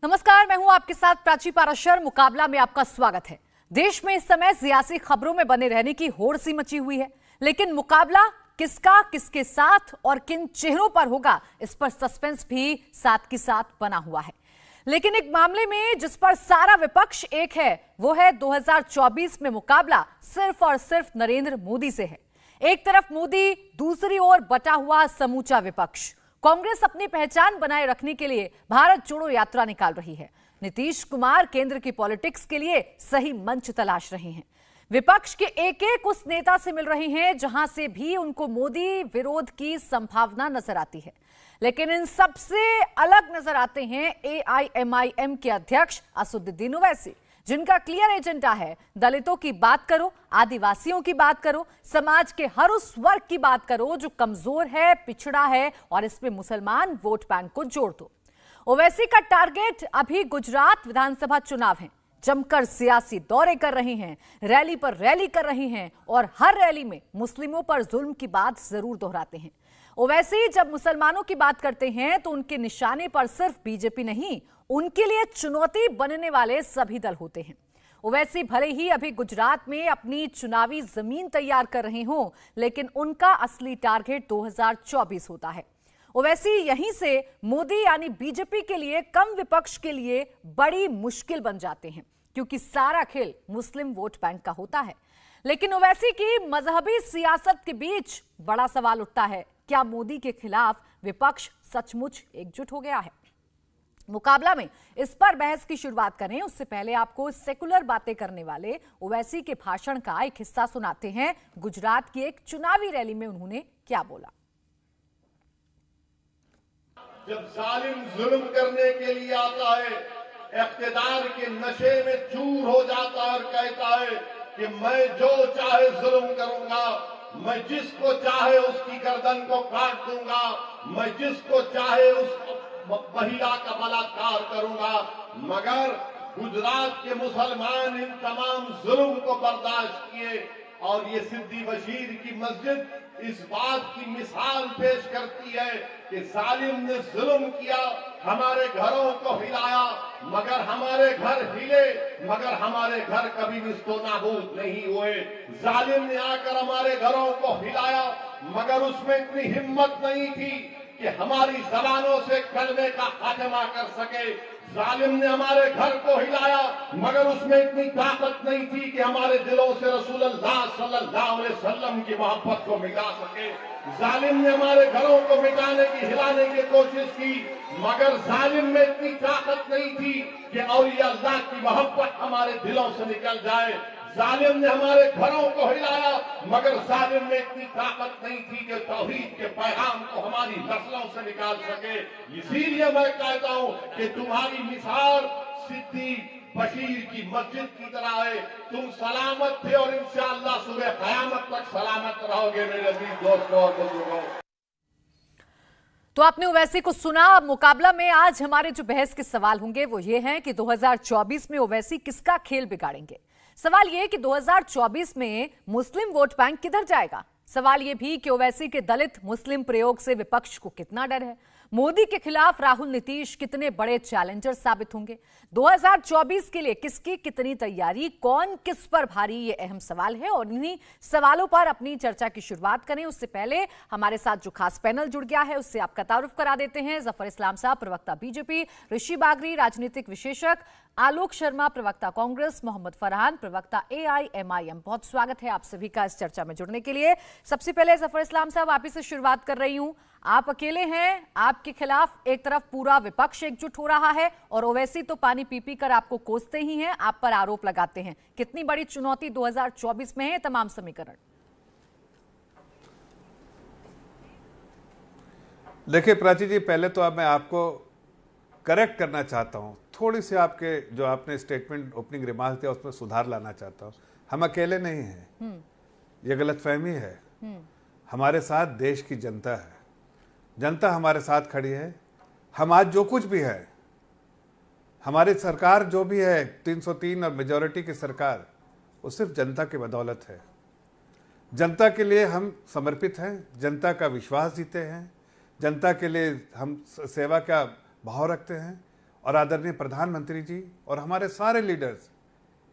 नमस्कार, मैं हूं आपके साथ प्राची पाराशर। मुकाबला में आपका स्वागत है। देश में इस समय सियासी खबरों में बने रहने की होड़ सी मची हुई है, लेकिन मुकाबला किसका किसके साथ और किन चेहरों पर होगा, इस पर सस्पेंस भी साथ के साथ बना हुआ है। लेकिन एक मामले में जिस पर सारा विपक्ष एक है, वो है 2024 में मुकाबला सिर्फ और सिर्फ नरेंद्र मोदी से है। एक तरफ मोदी, दूसरी ओर बटा हुआ समूचा विपक्ष। कांग्रेस अपनी पहचान बनाए रखने के लिए भारत जोड़ो यात्रा निकाल रही है। नीतीश कुमार केंद्र की पॉलिटिक्स के लिए सही मंच तलाश रहे हैं। विपक्ष के एक एक उस नेता से मिल रहे हैं जहां से भी उनको मोदी विरोध की संभावना नजर आती है। लेकिन इन सबसे अलग नजर आते हैं एआईएमआईएम के अध्यक्ष असदुद्दीन ओवैसी, जिनका क्लियर एजेंडा है दलितों की बात करो, आदिवासियों की बात करो, समाज के हर उस वर्ग की बात करो जो कमजोर है, पिछड़ा है, और इसमें मुसलमान वोट बैंक को जोड़ दो। ओवैसी का टारगेट अभी गुजरात विधानसभा चुनाव है। जमकर सियासी दौरे कर रहे हैं, रैली पर रैली कर रहे हैं और हर रैली में मुस्लिमों पर जुल्म की बात जरूर दोहराते हैं। ओवैसी जब मुसलमानों की बात करते हैं तो उनके निशाने पर सिर्फ बीजेपी नहीं, उनके लिए चुनौती बनने वाले सभी दल होते हैं। ओवैसी भले ही अभी गुजरात में अपनी चुनावी जमीन तैयार कर रहे हों, लेकिन उनका असली टारगेट 2024 होता है। ओवैसी यहीं से मोदी यानी बीजेपी के लिए, कम विपक्ष के लिए बड़ी मुश्किल बन जाते हैं, क्योंकि सारा खेल मुस्लिम वोट बैंक का होता है। लेकिन ओवैसी की मजहबी सियासत के बीच बड़ा सवाल उठता है, क्या मोदी के खिलाफ विपक्ष सचमुच एकजुट हो गया है? मुकाबला में इस पर बहस की शुरुआत करें उससे पहले आपको सेकुलर बातें करने वाले ओवैसी के भाषण का एक हिस्सा सुनाते हैं। गुजरात की एक चुनावी रैली में उन्होंने क्या बोला। जब जालिम जुल्म करने के लिए आता है, इख्तिदार के नशे में चूर हो जाता है और कहता है कि मैं जो चाहे जुल्म करूंगा, मैं जिसको चाहे उसकी गर्दन को काट दूंगा, मैं जिसको चाहे उस महिला का बलात्कार करूंगा। मगर गुजरात के मुसलमान इन तमाम जुल्म को बर्दाश्त किए और ये सिद्दी बशीर की मस्जिद इस बात की मिसाल पेश करती है कि जालिम ने जुल्म किया, हमारे घरों को हिलाया, मगर हमारे घर हिले, मगर हमारे घर कभी निस्तोनाबूद नहीं हुए। जालिम ने आकर हमारे घरों को हिलाया, मगर उसमें इतनी हिम्मत नहीं थी कि हमारी जबानों से कलमे का खात्मा कर सके। जालिम ने हमारे घर को हिलाया, मगर उसमें इतनी ताकत नहीं थी कि हमारे दिलों से रसूलुल्लाह सल्लल्लाहु अलैहि वसल्लम की मोहब्बत को मिटा सके। जालिम ने हमारे घरों को मिटाने की, हिलाने की कोशिश की, मगर जालिम में इतनी ताकत नहीं थी कि औलिया अल्लाह की मोहब्बत हमारे दिलों से निकल जाए। जालिम ने हमारे घरों को हिलाया, मगर जालिम में इतनी ताकत नहीं थी कि तौहीद के पैगाम को हमारी नस्लों से निकाल सके। इसीलिए मैं कहता हूं कि तुम्हारी मिसाल सिद्दी बशीर की मस्जिद की तरह है। तुम सलामत थे और इंशाअल्लाह सुबह क़यामत तक सलामत रहोगे मेरे अजीज दोस्तों और बुजुर्गों। तो आपने ओवैसी को सुना। मुकाबला में आज हमारे जो बहस के सवाल होंगे वो ये हैं कि 2024 में ओवैसी किसका खेल बिगाड़ेंगे। सवाल ये कि 2024 में मुस्लिम वोट बैंक किधर जाएगा। सवाल ये भी कि ओवैसी के दलित मुस्लिम प्रयोग से विपक्ष को कितना डर है। मोदी के खिलाफ राहुल, नीतीश कितने बड़े चैलेंजर साबित होंगे। 2024 के लिए किसकी कितनी तैयारी, कौन किस पर भारी, ये अहम सवाल है। और इन्हीं सवालों पर अपनी चर्चा की शुरुआत करें उससे पहले हमारे साथ जो खास पैनल जुड़ गया है उससे आपका तारुफ करा देते हैं। जफर इस्लाम साहब, प्रवक्ता बीजेपी, ऋषि बागरी, राजनीतिक विशेषज्ञ, आलोक शर्मा, प्रवक्ता कांग्रेस, मोहम्मद फरहान, प्रवक्ता एआईएमआईएम। बहुत स्वागत है आप सभी का इस चर्चा में जुड़ने के लिए। सबसे पहले जफर इस्लाम साहब, आप ही से शुरुआत कर रही हूं। आप अकेले हैं, आपके खिलाफ एक तरफ पूरा विपक्ष एकजुट हो रहा है और ओवैसी तो पानी पी पी कर आपको कोसते ही हैं, आप पर आरोप लगाते हैं। कितनी बड़ी चुनौती 2024 में है तमाम समीकरण? देखिए प्राची जी, पहले तो अब मैं आपको करेक्ट करना चाहता हूं, थोड़ी सी आपके जो आपने स्टेटमेंट ओपनिंग रिमार्क दिया उसमें सुधार लाना चाहता हूं। हम अकेले नहीं हैं, ये गलतफहमी है। हमारे साथ देश की जनता है, जनता हमारे साथ खड़ी है। हम आज जो कुछ भी है, हमारी सरकार जो भी है 303 और मेजॉरिटी की सरकार, वो सिर्फ जनता की बदौलत है। जनता के लिए हम समर्पित हैं, जनता का विश्वास जीते हैं, जनता के लिए हम सेवा का भाव रखते हैं और आदरणीय प्रधानमंत्री जी और हमारे सारे लीडर्स,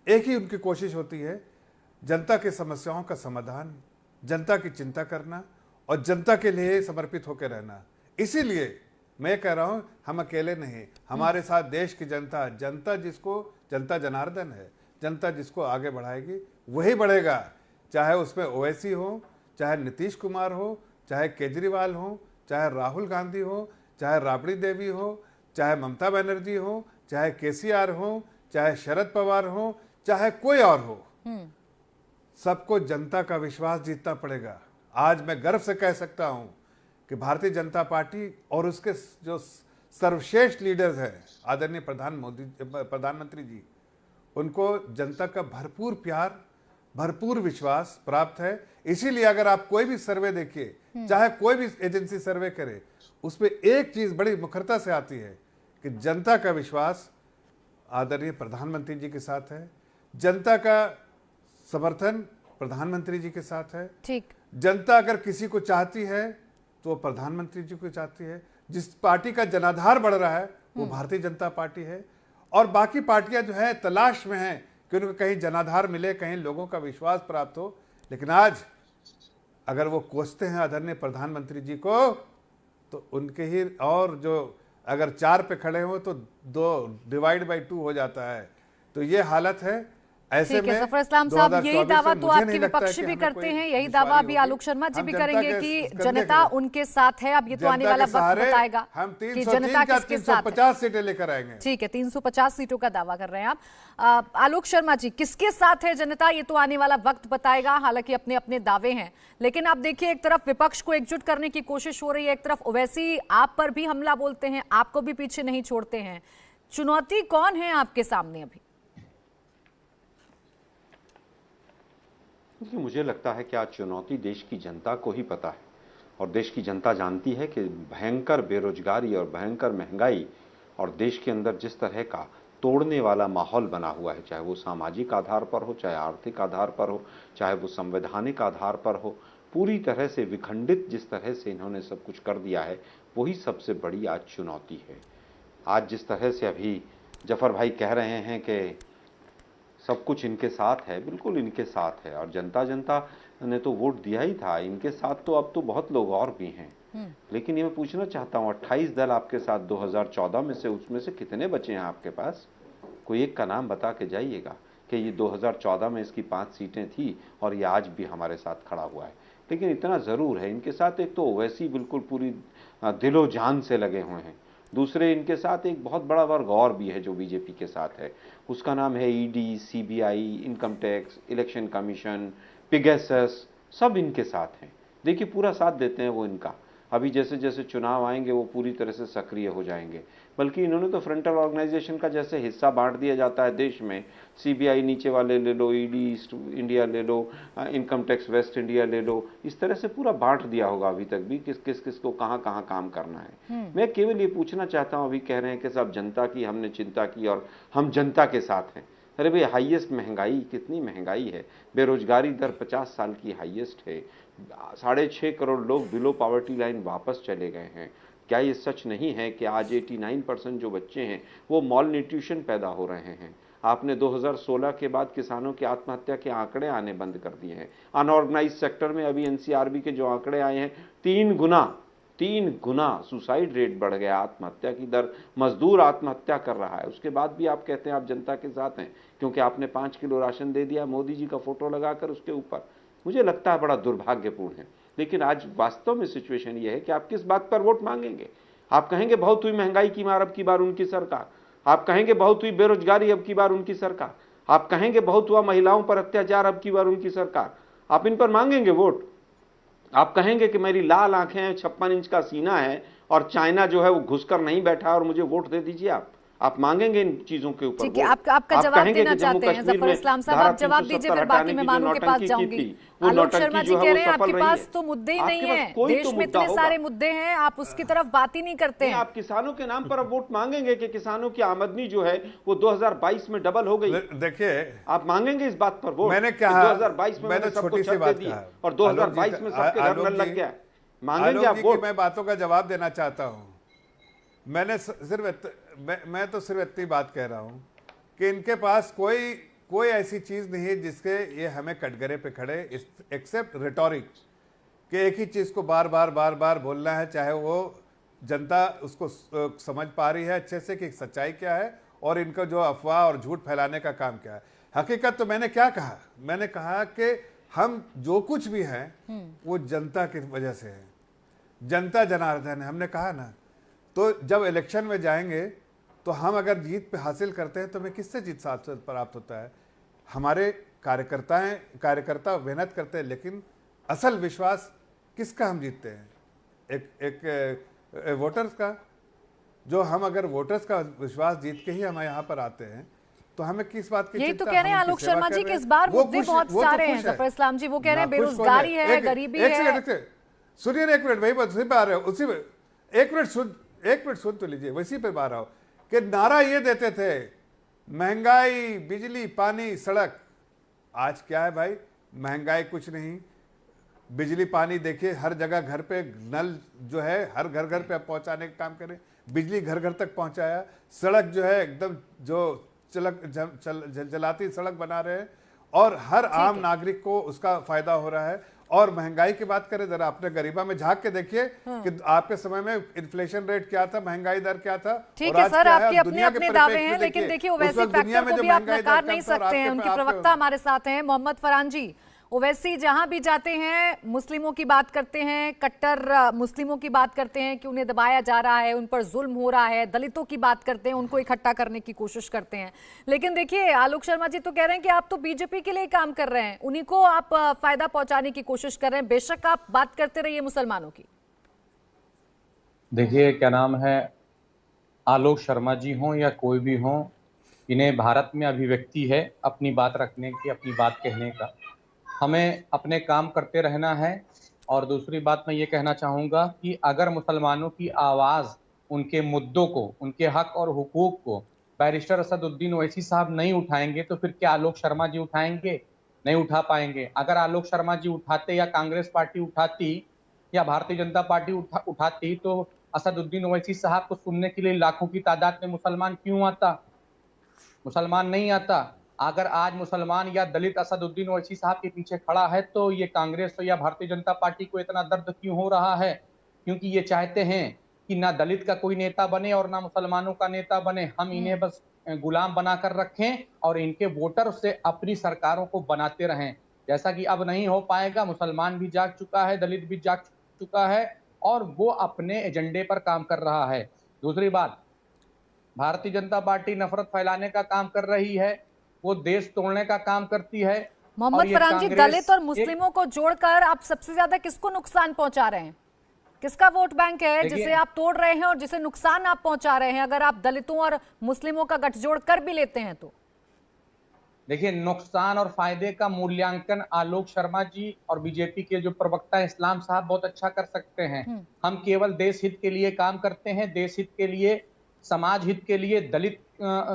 एक ही उनकी कोशिश होती है, जनता की समस्याओं का समाधान, जनता की चिंता करना और जनता के लिए समर्पित होकर रहना। इसीलिए मैं कह रहा हूं, हम अकेले नहीं, हमारे साथ देश की जनता, जनता जनार्दन है, जनता जिसको आगे बढ़ाएगी वही बढ़ेगा। चाहे उसमें ओवैसी हो, चाहे नीतीश कुमार हो, चाहे केजरीवाल हो, चाहे राहुल गांधी हो, चाहे राबड़ी देवी हो, चाहे ममता बनर्जी हो, चाहे केसीआर हो, चाहे शरद पवार हो, चाहे कोई और हो, सबको जनता का विश्वास जीतना पड़ेगा। आज मैं गर्व से कह सकता हूं कि भारतीय जनता पार्टी और उसके जो सर्वश्रेष्ठ लीडर्स हैं, आदरणीय प्रधानमंत्री जी, उनको जनता का भरपूर प्यार, भरपूर विश्वास प्राप्त है। इसीलिए अगर आप कोई भी सर्वे देखिए, चाहे कोई भी एजेंसी सर्वे करे, उसमें एक चीज बड़ी मुखरता से आती है कि जनता का विश्वास आदरणीय प्रधानमंत्री जी के साथ है, जनता का समर्थन प्रधानमंत्री जी के साथ है। ठीक, जनता अगर किसी को चाहती है तो वो प्रधानमंत्री जी को चाहती है। जिस पार्टी का जनाधार बढ़ रहा है वो भारतीय जनता पार्टी है, और बाकी पार्टियां जो है तलाश में हैं कि उनको कहीं जनाधार मिले, कहीं लोगों का विश्वास प्राप्त हो। लेकिन आज अगर वो कोसते हैं आदरणीय प्रधानमंत्री जी को, तो उनके ही, और जो अगर 4 पे खड़े हो तो 2 डिवाइड बाई 2 हो जाता है। तो ये हालत है। ऐसे ठीक है में जफर इस्लाम साहब, यही 2024 दावा में तो मुझे आपके नहीं लगता है विपक्ष कि भी हमें करते कोई हैं, यही दुश्वारी दावा भी होगी। आलोक शर्मा जी हम भी जनता करेंगे के कि कंधे जनता के- उनके साथ है। अब ये तो जनता आने के वाला वक्त सहारे बताएगा हम कि 303 जनता का किसके साथ है। 350 सीटें लेकर आएंगे। ठीक है, 350 सीटों का दावा कर रहे हैं आप। आलोक शर्मा जी, किसके साथ है जनता, ये तो आने वाला वक्त बताएगा। हालांकि अपने अपने दावे हैं, लेकिन आप देखिए एक तरफ विपक्ष को एकजुट करने की कोशिश हो रही है, एक तरफ ओवैसी आप पर भी हमला बोलते हैं, आपको भी पीछे नहीं छोड़ते हैं। चुनौती कौन है आपके सामने अभी? देखिए, मुझे लगता है कि आज चुनौती देश की जनता को ही पता है, और देश की जनता जानती है कि भयंकर बेरोजगारी और भयंकर महंगाई और देश के अंदर जिस तरह का तोड़ने वाला माहौल बना हुआ है, चाहे वो सामाजिक आधार पर हो, चाहे आर्थिक आधार पर हो, चाहे वो संवैधानिक आधार पर हो, पूरी तरह से विखंडित जिस तरह से इन्होंने सब कुछ कर दिया है, वही सबसे बड़ी आज चुनौती है। आज जिस तरह से अभी जफर भाई कह रहे हैं कि सब कुछ इनके साथ है, बिल्कुल इनके साथ है, और जनता ने तो वोट दिया ही था, इनके साथ तो अब तो बहुत लोग और भी हैं। लेकिन ये मैं पूछना चाहता हूँ, 28 दल आपके साथ 2014 में से, उसमें से कितने बचे हैं आपके पास? कोई एक का नाम बता के जाइएगा कि ये 2014 में इसकी 5 सीटें थी और ये आज भी हमारे साथ खड़ा हुआ है। लेकिन इतना ज़रूर है, इनके साथ एक तो ओवैसी बिल्कुल पूरी दिलो जान से लगे हुए हैं, दूसरे इनके साथ एक बहुत बड़ा वर्ग और भी है जो बीजेपी के साथ है, उसका नाम है ED, CBI, income tax, election commission, Pegasus, सब इनके साथ हैं। देखिए, पूरा साथ देते हैं वो इनका। अभी जैसे जैसे चुनाव आएंगे वो पूरी तरह से सक्रिय हो जाएंगे। बल्कि इन्होंने तो फ्रंटल ऑर्गेनाइजेशन का जैसे हिस्सा बांट दिया जाता है देश में, सीबीआई नीचे वाले ले लो, ईडी ईस्ट इंडिया ले लो, इनकम टैक्स वेस्ट इंडिया ले लो, इस तरह से पूरा बांट दिया होगा अभी तक भी किस किस किस को कहाँ कहाँ काम करना है। मैं केवल ये पूछना चाहता हूँ, अभी कह रहे हैं कि सब जनता की हमने चिंता की और हम जनता के साथ हैं। अरे भाई, हाईएस्ट महंगाई, कितनी महंगाई है, बेरोजगारी दर 50 साल की हाईएस्ट है, 6.5 करोड़ लोग बिलो पॉवर्टी लाइन वापस चले गए हैं। क्या ये सच नहीं है कि आज 89% जो बच्चे हैं वो मॉल न्यूट्रिशन पैदा हो रहे हैं? आपने 2016 के बाद किसानों की आत्महत्या के आंकड़े आने बंद कर दिए हैं। अनऑर्गेनाइज सेक्टर में अभी एनसीआरबी के जो आंकड़े आए हैं, 3 गुना सुसाइड रेट बढ़ गया, आत्महत्या की दर, मजदूर आत्महत्या कर रहा है। उसके बाद भी आप कहते हैं आप जनता के साथ हैं क्योंकि आपने 5 किलो राशन दे दिया मोदी जी का फोटो लगाकर उसके ऊपर। मुझे लगता है बड़ा दुर्भाग्यपूर्ण है। लेकिन आज वास्तव में सिचुएशन यह है कि आप किस बात पर वोट मांगेंगे? आप कहेंगे बहुत हुई महंगाई की मार, अब की बार उनकी सरकार। आप कहेंगे बहुत हुई बेरोजगारी, अब की बार उनकी सरकार। आप कहेंगे बहुत हुआ महिलाओं पर अत्याचार, अब की बार उनकी सरकार। आप इन पर मांगेंगे वोट? आप कहेंगे कि मेरी लाल आंखें हैं, 56 इंच का सीना है और चाइना जो है वो घुसकर नहीं बैठा और मुझे वोट दे दीजिए? आप मांगेंगे इन चीजों के ऊपर? ठीक है, आपका जवाब देना चाहते हैं जफर इस्लाम साहब, आप जवाब दीजिए, फिर बाकी मेहमानों के पास जाऊंगी। आलोक शर्मा जी कह रहे हैं आपके पास तो मुद्दे ही नहीं है, देश में इतने सारे मुद्दे हैं, आप उसकी तरफ बात ही नहीं करते हैं। आप किसानों के नाम पर अब वोट मांगेंगे कि किसानों की आमदनी जो है वो 2022 में डबल हो गई? देखिए, आप मांगेंगे इस बात पर वोट? मैंने कहा 2022 में मैंने सबको छत दे दी और 2022 में सबके घर नल लग गया। मांगेंगे आप वोट? मैं बातों का जवाब देना चाहता हूं। मैंने सिर्फ मैं तो सिर्फ इतनी बात कह रहा हूं कि इनके पास कोई ऐसी चीज नहीं है जिसके ये हमें कटघरे पे खड़े, एक्सेप्ट रिटोरिक, कि एक ही चीज को बार बार बोलना है, चाहे वो जनता उसको समझ पा रही है अच्छे से कि सच्चाई क्या है और इनका जो अफवाह और झूठ फैलाने का काम क्या है। हकीकत तो मैंने क्या कहा, मैंने कहा कि हम जो कुछ भी हैं वो जनता की वजह से है, जनता जनार्दन है, हमने कहा ना। तो जब इलेक्शन में जाएंगे तो हम अगर जीत पे हासिल करते हैं तो हमें किससे जीत प्राप्त होता है? हमारे कार्यकर्ता मेहनत करते हैं, लेकिन असल विश्वास किसका हम जीतते हैं? एक वोटर्स का। जो हम अगर वोटर्स का विश्वास जीत के ही हम यहाँ पर आते हैं तो हमें किस बात की यही चिंता? तो कह रहे हैं आलोक शर्मा जी कि इस बार मुद्दे बहुत सारे हैं। जफर इस्लाम जी वो कह रहे हैं बेरोजगारी है, गरीबी है। सुनिए एक मिनट, वही बात उसी पे आ रहे हो, उसी पे एक मिनट सुन तो लीजिए, वैसी पे आ रहा हो कि नारा ये देते थे महंगाई, बिजली, पानी, सड़क। आज क्या है भाई? महंगाई कुछ नहीं, बिजली पानी देखिए हर जगह, घर पे नल जो है हर घर पे पहुंचाने का काम करें, बिजली घर घर तक पहुंचाया, सड़क जो है एकदम जो चलाती सड़क बना रहे हैं और हर आम नागरिक को उसका फायदा हो रहा है। और महंगाई की बात करें, जरा अपने गरीबा में झांक के देखिए कि आपके समय में इन्फ्लेशन रेट क्या था, महंगाई दर क्या था। ठीक है सर, आपके अपने अपने दावे हैं, लेकिन देखिए ओवैसी फैक्टर को भी आप नकार नहीं सकते हैं। उनके प्रवक्ता हमारे साथ हैं मोहम्मद फरहान जी। ओवैसी जहां भी जाते हैं मुस्लिमों की बात करते हैं, कट्टर मुस्लिमों की बात करते हैं कि उन्हें दबाया जा रहा है, उन पर जुल्म हो रहा है, दलितों की बात करते हैं, उनको इकट्ठा करने की कोशिश करते हैं। लेकिन देखिए आलोक शर्मा जी तो कह रहे हैं कि आप तो बीजेपी के लिए काम कर रहे हैं, उन्हीं को आप फायदा पहुंचाने की कोशिश कर रहे हैं। बेशक आप बात करते रहिए मुसलमानों की। देखिए क्या नाम है, आलोक शर्मा जी हों या कोई भी हो, इन्हें भारत में अभिव्यक्ति है अपनी बात रखने की, अपनी बात कहने का। हमें अपने काम करते रहना है। और दूसरी बात मैं ये कहना चाहूँगा कि अगर मुसलमानों की आवाज़, उनके मुद्दों को, उनके हक और हुकूक को बैरिस्टर असदुद्दीन ओवैसी साहब नहीं उठाएंगे तो फिर क्या आलोक शर्मा जी उठाएंगे? नहीं उठा पाएंगे। अगर आलोक शर्मा जी उठाते या कांग्रेस पार्टी उठाती या भारतीय जनता पार्टी उठाती तो असदुद्दीन ओवैसी साहब को सुनने के लिए लाखों की तादाद में मुसलमान क्यों आता? मुसलमान नहीं आता। अगर आज मुसलमान या दलित असदुद्दीन ओवैसी साहब के पीछे खड़ा है तो ये कांग्रेस या भारतीय जनता पार्टी को इतना दर्द क्यों हो रहा है? क्योंकि ये चाहते हैं कि ना दलित का कोई नेता बने और ना मुसलमानों का नेता बने। हम इन्हें बस गुलाम बनाकर रखें और इनके वोटर से अपनी सरकारों को बनाते रहें, जैसा कि अब नहीं हो पाएगा। मुसलमान भी जाग चुका है, दलित भी जाग चुका है और वो अपने एजेंडे पर काम कर रहा है। दूसरी बात, भारतीय जनता पार्टी नफरत फैलाने का काम कर रही है, वो देश तोड़ने का काम करती है। मोहम्मद फरहान जी, दलित और मुस्लिमों को जोड़कर आप सबसे ज्यादा किसको नुकसान पहुंचा रहे हैं? किसका वोट बैंक है जिसे आप तोड़ रहे हैं और जिसे नुकसान आप पहुंचा रहे हैं, अगर आप दलितों और मुस्लिमों का गठजोड़ कर भी लेते हैं तो? देखिए, नुकसान और फायदे का मूल्यांकन आलोक शर्मा जी और बीजेपी के जो प्रवक्ता इस्लाम साहब बहुत अच्छा कर सकते हैं। हम केवल देश हित के लिए काम करते हैं, देश हित के लिए, समाज हित के लिए, दलित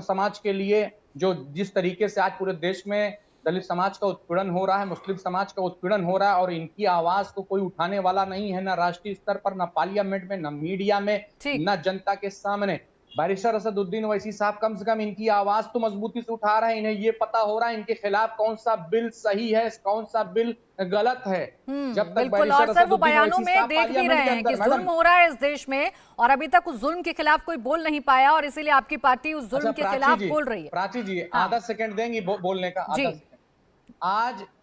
समाज के लिए। जो जिस तरीके से आज पूरे देश में दलित समाज का उत्पीड़न हो रहा है, मुस्लिम समाज का उत्पीड़न हो रहा है और इनकी आवाज को कोई उठाने वाला नहीं है, ना राष्ट्रीय स्तर पर, ना पार्लियामेंट में, ना मीडिया में, ना जनता के सामने। बैरिस्टर असदुद्दीन ओवैसी साहब कम से कम इनकी आवाज तो मजबूती से उठा रहे हैं। इन्हें ये पता हो रहा है इनके खिलाफ कौन सा बिल सही है, कौन सा बिल गलत है। जब तक और सर वो बयानों में देख भी रहे हैं कि जुल्म हो रहा है इस देश में और अभी तक उस जुल्म के खिलाफ कोई बोल नहीं पाया और इसीलिए आपकी पार्टी उस जुल्म के खिलाफ बोल रही है। प्राची जी, आधा सेकंड देंगी बोलने का? आधा सेकंड।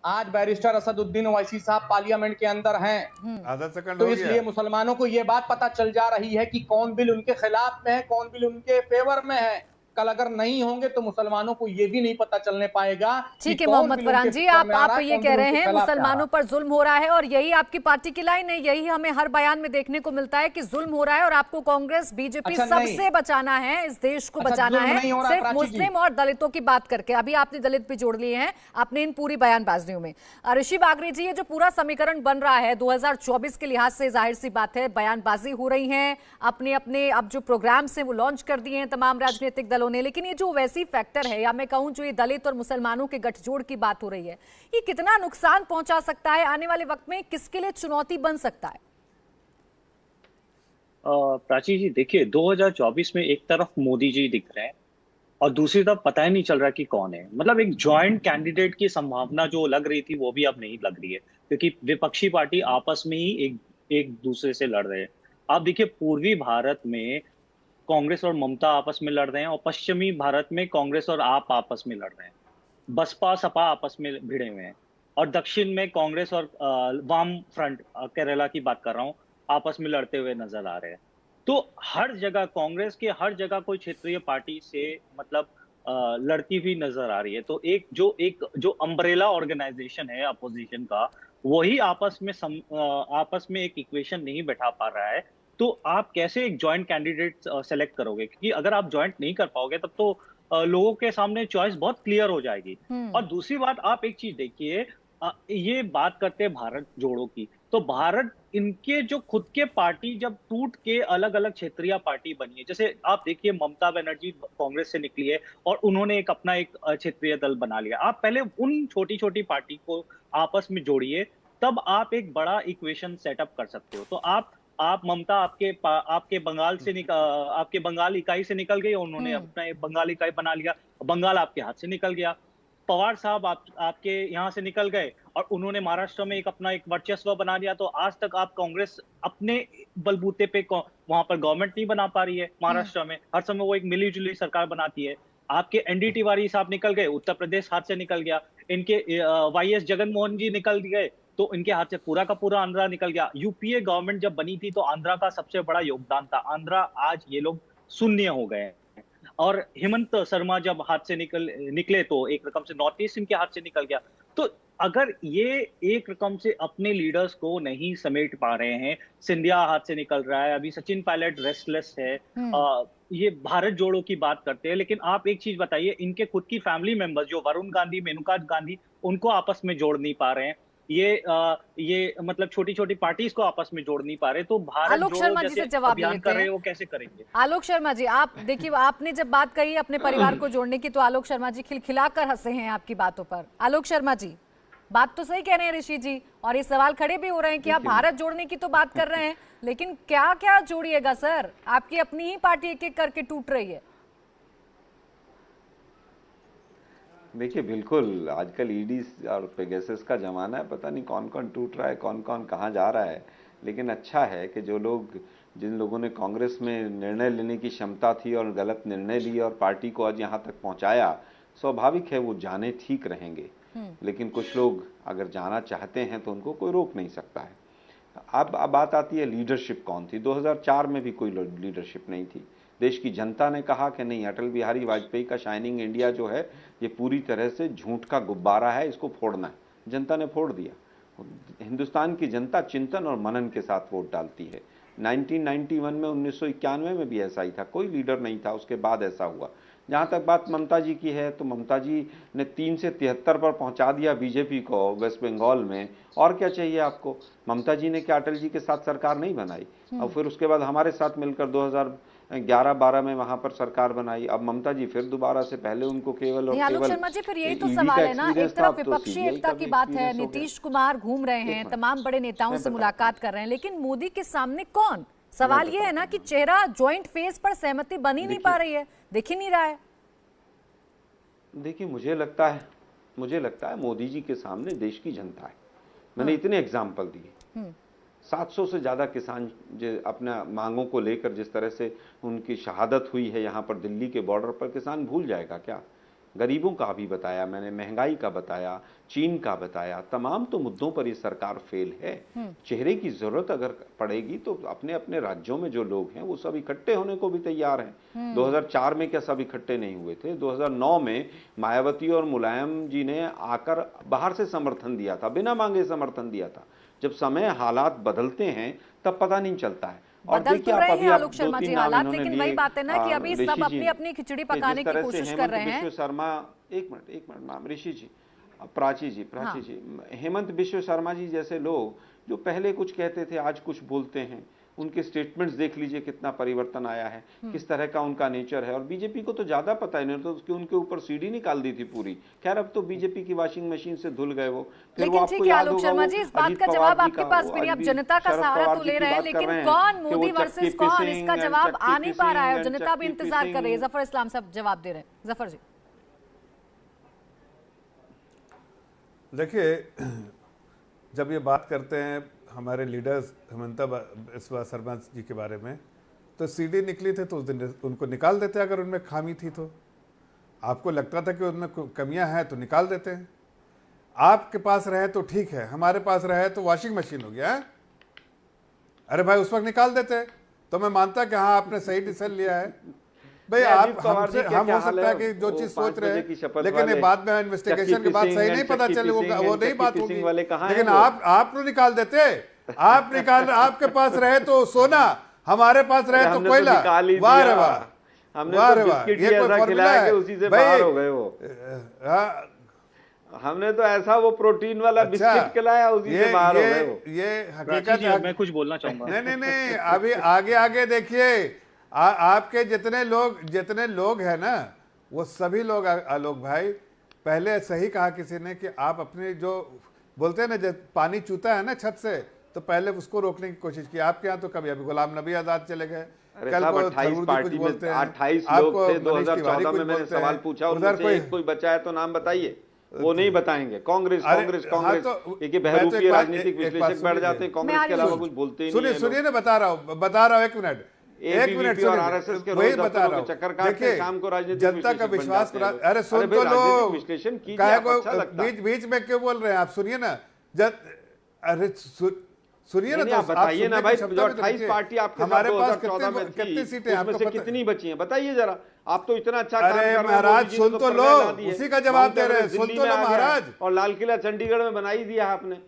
आज बैरिस्टर असदुद्दीन ओवैसी साहब पार्लियामेंट के अंदर हैं, आधा सेकंड तो इसलिए मुसलमानों को ये बात पता चल जा रही है कि कौन बिल उनके खिलाफ में है, कौन बिल उनके फेवर में है। कल अगर नहीं होंगे तो मुसलमानों को ये भी नहीं पता चलने पाएगा। ठीक है मोहम्मद फरहान जी, आप ये कह रहे हैं मुसलमानों पर जुल्म हो रहा है और यही आपकी पार्टी की लाइन है, यही हमें हर बयान में देखने को मिलता है कि जुल्म हो रहा है और आपको कांग्रेस बीजेपी सबसे बचाना है, इस देश को बचाना है, सिर्फ मुस्लिम और दलितों की बात करके। अभी आपने दलित भी जोड़ लिए हैं आपने इन पूरी बयानबाजियों में। ऋषि बागरी जी, ये जो पूरा समीकरण बन रहा है 2024 के लिहाज से, जाहिर सी बात है बयानबाजी हो रही है, अपने अपने अब जो प्रोग्राम्स हैं वो लॉन्च कर दिए हैं तमाम राजनीतिक दलों ने, लेकिन ये जो वैसी फैक्टर है या मैं कहूं जो ये दलित और मुसलमानों के गठजोड़ की बात हो रही है, ये कितना नुकसान पहुंचा सकता है आने वाले वक्त में, किसके लिए चुनौती बन सकता है? प्राची जी देखिए, 2024 में एक तरफ मोदी जी दिख रहे हैं और दूसरी तरफ पता ही नहीं चल रहा कि कौन है। मतलब एक जॉइंट कैंडिडेट की संभावना जो लग रही थी वो भी अब नहीं लग रही है, क्योंकि विपक्षी पार्टी आपस में ही एक एक दूसरे से लड़ रहे हैं। आप देखिए, पूर्वी भारत में कांग्रेस और ममता आपस में लड़ रहे हैं और पश्चिमी भारत में कांग्रेस और आप आपस में लड़ रहे हैं। बसपा सपा आपस में भिड़े हुए हैं और दक्षिण में कांग्रेस और वाम फ्रंट, केरला की बात कर रहा हूँ, आपस में लड़ते हुए नजर आ रहे हैं। तो हर जगह कांग्रेस के हर जगह कोई क्षेत्रीय पार्टी से मतलब लड़ती हुई नजर आ रही है। तो एक जो अम्ब्रेला ऑर्गेनाइजेशन है अपोजिशन का, वही आपस में एक इक्वेशन नहीं बैठा पा रहा है। तो आप कैसे एक जॉइंट कैंडिडेट सेलेक्ट करोगे? क्योंकि अगर आप जॉइंट नहीं कर पाओगे तब तो लोगों के सामने चॉइस बहुत क्लियर हो जाएगी। और दूसरी बात, आप एक चीज देखिए, ये बात करते हैं भारत जोड़ो की, तो भारत इनके जो खुद के पार्टी जब टूट के अलग अलग क्षेत्रीय पार्टी बनी है, जैसे आप देखिए ममता बनर्जी कांग्रेस से निकली है और उन्होंने एक अपना एक क्षेत्रीय दल बना लिया। आप पहले उन छोटी छोटी पार्टी को आपस में जोड़िए, तब आप एक बड़ा इक्वेशन सेटअप कर सकते हो। तो आप ममता आपके आपके बंगाल इकाई से निकल गई, उन्होंने अपना एक बंगाल इकाई बना लिया, बंगाल आपके हाथ से निकल गया। पवार साहब आपके यहाँ से निकल गए और उन्होंने महाराष्ट्र में एक अपना एक वर्चस्व बना लिया। तो आज तक आप कांग्रेस अपने बलबूते पे वहां पर गवर्नमेंट नहीं बना पा रही है महाराष्ट्र में। हर समय वो एक मिली जुली सरकार बनाती है। आपके एनडी तिवारी साहब निकल गए, उत्तर प्रदेश हाथ से निकल गया। इनके वाईएस जगनमोहन जी निकल गए, तो इनके हाथ से पूरा का पूरा आंध्रा निकल गया। यूपीए गवर्नमेंट जब बनी थी तो आंध्रा का सबसे बड़ा योगदान था। आंध्रा आज ये लोग शून्य हो गए हैं। और हेमंत शर्मा जब हाथ से निकले तो एक रकम से नॉर्थ ईस्ट इनके हाथ से निकल गया। तो अगर ये एक रकम से अपने लीडर्स को नहीं समेट पा रहे हैं, सिंधिया हाथ से निकल रहा है, अभी सचिन पायलट रेस्टलेस है, ये भारत जोड़ो की बात करते हैं, लेकिन आप एक चीज बताइए, इनके खुद की फैमिली मेंबर्स जो वरुण गांधी, मेनका गांधी, उनको आपस में जोड़ नहीं पा रहे हैं। ये मतलब छोटी छोटी पार्टीज को आपस में जोड़ नहीं पा रहे। तो भारत आलोक जोड़ो शर्मा जी जैसे से जवाब ले अभियान लेते कर रहे हैं। हैं, वो कैसे करेंगे? आलोक शर्मा जी, आप देखिए, आपने जब बात कही अपने परिवार को जोड़ने की तो आलोक शर्मा जी खिलखिलाकर हंसे हैं आपकी बातों पर। आलोक शर्मा जी, बात तो सही कह रहे हैं ऋषि जी, और ये सवाल खड़े भी हो रहे हैं कि आप भारत जोड़ने की तो बात कर रहे हैं, लेकिन क्या क्या जोड़िएगा सर? आपकी अपनी ही पार्टी एक एक करके टूट रही है। देखिए, बिल्कुल आजकल ईडी और पेगासस का जमाना है, पता नहीं कौन कौन टूट रहा है, कौन कौन कहाँ जा रहा है। लेकिन अच्छा है कि जिन लोगों ने कांग्रेस में निर्णय लेने की क्षमता थी और गलत निर्णय लिए और पार्टी को आज यहाँ तक पहुँचाया, स्वाभाविक है वो जाने ठीक रहेंगे। लेकिन कुछ लोग अगर जाना चाहते हैं तो उनको कोई रोक नहीं सकता है। अब बात आती है लीडरशिप कौन थी। 2004 में भी कोई लीडरशिप नहीं थी। देश की जनता ने कहा कि नहीं, अटल बिहारी वाजपेयी का शाइनिंग इंडिया जो है ये पूरी तरह से झूठ का गुब्बारा है, इसको फोड़ना है। जनता ने फोड़ दिया। हिंदुस्तान की जनता चिंतन और मनन के साथ वोट डालती है। 1991 में, 1991 में भी ऐसा ही था, कोई लीडर नहीं था। उसके बाद ऐसा हुआ। जहाँ तक बात ममता जी की है, तो ममता जी ने 3 से 73 पर पहुँचा दिया बीजेपी को वेस्ट बंगाल में। और क्या चाहिए आपको? ममता जी ने क्या अटल जी के साथ सरकार नहीं बनाई? और फिर उसके बाद हमारे साथ मिलकर 2011-12 में वहां पर सरकार बनाई। अब ममता जी फिर दोबारा से, पहले उनको केवल और केवल आलोक शर्मा जी, फिर यही तो सवाल है ना, एक तरफ विपक्षी एकता की बात है, नीतीश कुमार घूम रहे हैं, तमाम बड़े नेताओं से मुलाकात कर रहे हैं, लेकिन मोदी के सामने कौन? सवाल ये है ना कि चेहरा ज्वाइंट फेस पर सहमति बन ही नहीं पा रही है, दिख ही नहीं रहा है। देखिए, मुझे लगता है मोदी जी के सामने देश की जनता है। मैंने इतने एग्जाम्पल दिए। 700 से ज़्यादा किसान जो अपना मांगों को लेकर जिस तरह से उनकी शहादत हुई है यहाँ पर दिल्ली के बॉर्डर पर, किसान भूल जाएगा क्या? गरीबों का भी बताया मैंने, महंगाई का बताया, चीन का बताया। तमाम तो मुद्दों पर ये सरकार फेल है। चेहरे की जरूरत अगर पड़ेगी तो अपने अपने राज्यों में जो लोग हैं वो सब इकट्ठे होने को भी तैयार हैं। 2004 में क्या सब इकट्ठे नहीं हुए थे? 2009 में मायावती और मुलायम जी ने आकर बाहर से समर्थन दिया था, बिना मांगे समर्थन दिया था। जब समय हालात बदलते हैं तब पता नहीं चलता है। और बदल तो रहे हैं आलोक शर्मा जी हालात, लेकिन लिए, वही बात है ना कि अभी सब अपनी अपनी खिचड़ी पकाने की कोशिश कर रहे हैं। विश्व शर्मा, एक मिनट मैम, ऋषि जी, प्राची जी, हेमंत बिश्व शर्मा जी जैसे लोग जो पहले कुछ कहते थे आज कुछ बोलते हैं, उनके स्टेटमेंट्स देख लीजिए कितना परिवर्तन आया है, किस तरह का उनका नेचर है। और बीजेपी को तो ज्यादा पता है, नहीं तो उसके उनके ऊपर सीढ़ी निकाल दी थी पूरी। खैर अब तो बीजेपी की वॉशिंग मशीन से धुल गए वो। फिर लेकिन वो आपको ठीक है याद आलोक होगा शर्मा वो जी, इस बात अजीत का पवार जवाब जी आपके का, पास वो भी नहीं, आप अभी जनता का शरद सहारा पवार तो जी ले की रहे हैं, बात कर लेकिन रहे हैं कौन कि वो मोदी चक्की वर्सेस कौन, पिसिंग इसका and जवाब आ चक्की नहीं पा रहा है और पिसिंग जनता and भी चक्की इंतजार कर रही है। पिसिंग। जफर इस्लाम साहब जवाब दे रहे हैं। जफर जी देखिए, जब ये बात करते हैं हमारे लीडर्स हेमंता बिस्वा शर्मा जी के बारे में, तो सीडी निकली थे तो उस दिन उनको निकाल देते अगर उनमें खामी थी तो। आपको लगता था कि उनमें कमियां हैं तो निकाल देते हैं। आपके पास रहे तो ठीक है, हमारे पास रहे तो वॉशिंग मशीन हो गया है। अरे भाई उस वक्त निकाल देते तो मैं मानता कि हाँ आपने सही डिसीजन लिया है। भाई आप हमसे हम हो सकता है कि जो चीज सोच रहे हैं, लेकिन ये बाद में इन्वेस्टिगेशन के बाद सही नहीं पता चले, वो नहीं बात होगी। लेकिन आप तो निकाल देते, आप निकाल, आपके पास रहे तो सोना, हमारे पास रहे तो कोयला। वाह रे वाह, हमने वाह तो रे वाह, बिस्किट ये ही कोई ऐसा फॉर्मूला खिलाया है कि उसी से भाई? बाहर हो गए वो। हमने तो ऐसा वो प्रोटीन वाला बिस्किट खिलाया, उसी से बाहर हो गए वो। ये प्राची हकीकत जी, है। अब मैं कुछ बोलना चाहूंगा। नहीं, अभी आगे आगे देखिए, आपके जितने लोग हैं ना, वो सभी लोग आलोक भाई, पहले सही कहा किसी ने कि आप अपने जो बोलते हैं ना, जब पानी चूता है ना छत से, तो पहले उसको रोकने की कोशिश की। आपके यहाँ तो कभी अभी गुलाम नबी आजाद चले गए, कल को 28 पार्टी में 28 लोग थे 2014 में। मैंने सवाल पूछा उनमें से एक कोई बचा है तो नाम बताइए, वो नहीं बताएंगे। कांग्रेस कांग्रेस कांग्रेस, देखिए बहरूपी राजनीतिक विश्लेषक बैठ जाते हैं, कांग्रेस के अलावा कुछ बोलते ही नहीं। सुनिए ना, बता रहा हूँ, एक मिनट और आरएसएस के वही बता रहा हूँ। चक्कर काटते हैं, शाम को राजनीतिक जनता का विश्वास, अरे सुन तो लो, विश्लेषण कीजिए, अच्छा लगता है। बीच में क्यों बोल रहे हैं आप? सुनिए ना, अरे सुनिए ना, आप बताइए ना भाई, जो 28 पार्टी आपके हमारे पास 2014 में कितनी सीटें उसमें से कितनी बची हैं बताइए जरा। आप तो इतना अच्छा काम कर अरे रहे हैं, महाराज सुन तो लो, उसी का जवाब दे रहे हैं, सुन तो लो महाराज। और लाल किला चंडीगढ़ में बना ही दिया है आपने।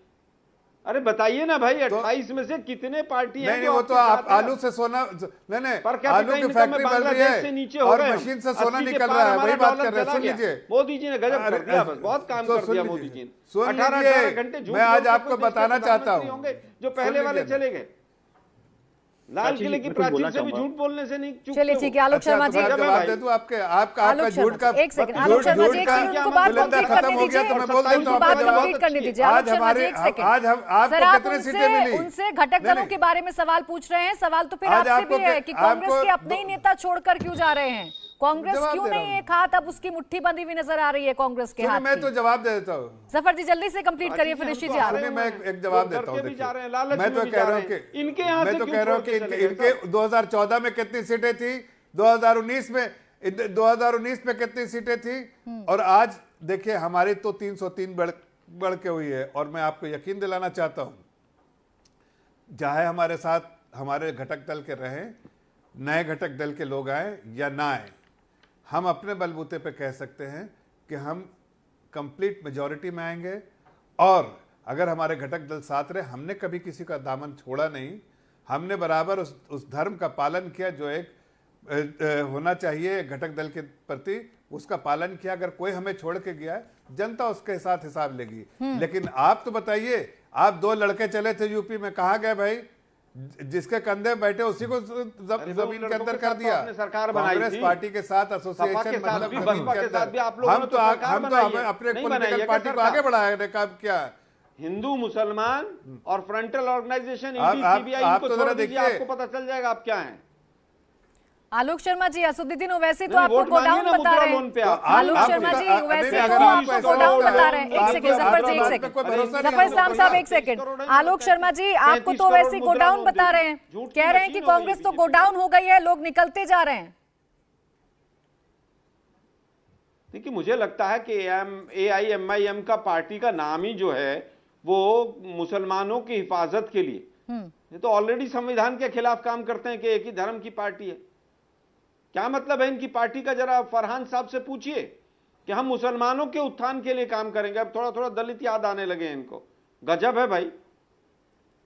अरे बताइए ना भाई, 28 में से कितने पार्टी हैं? नहीं, वो तो आप आलू से सोना, नहीं, आलू की फैक्ट्री बन रही है और मशीन से सोना निकल रहा है, वही बात कर रहे हैं। सुन लीजिए, मोदी जी ने गजब कर दिया, बस बहुत काम कर दिया मोदी जी ने। सुन लीजिए, मैं आज आपको बताना चाहता हूँ, जो पहले वाले चले गए, लाल किले की प्राचीर से भी झूठ बोलने से नहीं चूक। चलिए ठीक है आलोक शर्मा जी, जवाब दे दूं आपका झूठ का। एक सेकंड आलोक शर्मा जी, एक सेकंड उनको बात कंप्लीट करने दीजिए, तो मैं बोल देता हूं, बात कंप्लीट करने दीजिए। आलोक शर्मा जी एक सेकंड, आज आपको कितने सीटें मिली? उनसे घटक दलों के बारे में सवाल पूछ रहे हैं। सवाल तो फिर आपसे भी है कि कांग्रेस के अपने ही नेता छोड़कर क्यों जा रहे हैं? कांग्रेस क्यों नहीं एक हाथ अब उसकी मुट्ठी बंधी हुई नजर आ रही है कांग्रेस के हाथ मैं तो जवाब दे देता हूँ। जफर जी जल्दी से कंप्लीट करिए, फिर ऋषि जी आ रहे हैं। मैं एक जवाब देता हूँ। मैं तो कह रहा हूँ कि इनके 2014 में कितनी सीटें थी, 2019 में कितनी सीटें थी, और आज देखिए हमारी तो 303 बढ़ के हुई है। और मैं आपको यकीन दिलाना चाहता हूँ, चाहे हमारे साथ हमारे घटक दल के रहे, नए घटक दल के लोग आए या ना आए, हम अपने बलबूते पे कह सकते हैं कि हम कंप्लीट मेजॉरिटी में आएंगे। और अगर हमारे घटक दल साथ रहे, हमने कभी किसी का दामन छोड़ा नहीं, हमने बराबर उस धर्म का पालन किया जो एक होना चाहिए घटक दल के प्रति, उसका पालन किया। अगर कोई हमें छोड़ के गया है, जनता उसके साथ हिसाब लेगी। लेकिन आप तो बताइए, आप 2 लड़के चले थे यूपी में, कहाँ गए भाई? जिसके कंधे बैठे उसी को जमीन के अंदर कर दिया। कांग्रेस पार्टी के साथ एसोसिएशन, मतलब हम तो अपने पॉलिटिकल पार्टी को आगे बढ़ाने का क्या? हिंदू मुसलमान और फ्रंटल ऑर्गेनाइजेशन इनको छोड़ दीजिए, आपको पता चल जाएगा आप क्या हैं। आलोक शर्मा जी, असुद्दीन ओवैसी तो आपको गोडाउन बता रहे हैं। आलोक शर्मा जी, ओवैसी तो आपको गोडाउन बता रहे हैं। एक सेकंड जफर जी, एक सेकंड जफर इस्लाम साहब, एक सेकंड। आलोक शर्मा जी, आपको तो ओवैसी गोडाउन बता रहे हैं, कह रहे हैं कि कांग्रेस तो गोडाउन हो गई है, लोग निकलते जा रहे हैं। देखिए, मुझे लगता है कि AIMIM का पार्टी का नाम ही जो है वो मुसलमानों की हिफाजत के लिए, ये तो ऑलरेडी संविधान के खिलाफ काम करते हैं कि एक ही धर्म की पार्टी है। क्या मतलब है इनकी पार्टी का? जरा फरहान साहब से पूछिए कि हम मुसलमानों के उत्थान के लिए काम करेंगे। अब थोड़ा थोड़ा दलित याद आने लगे हैं इनको। गजब है भाई।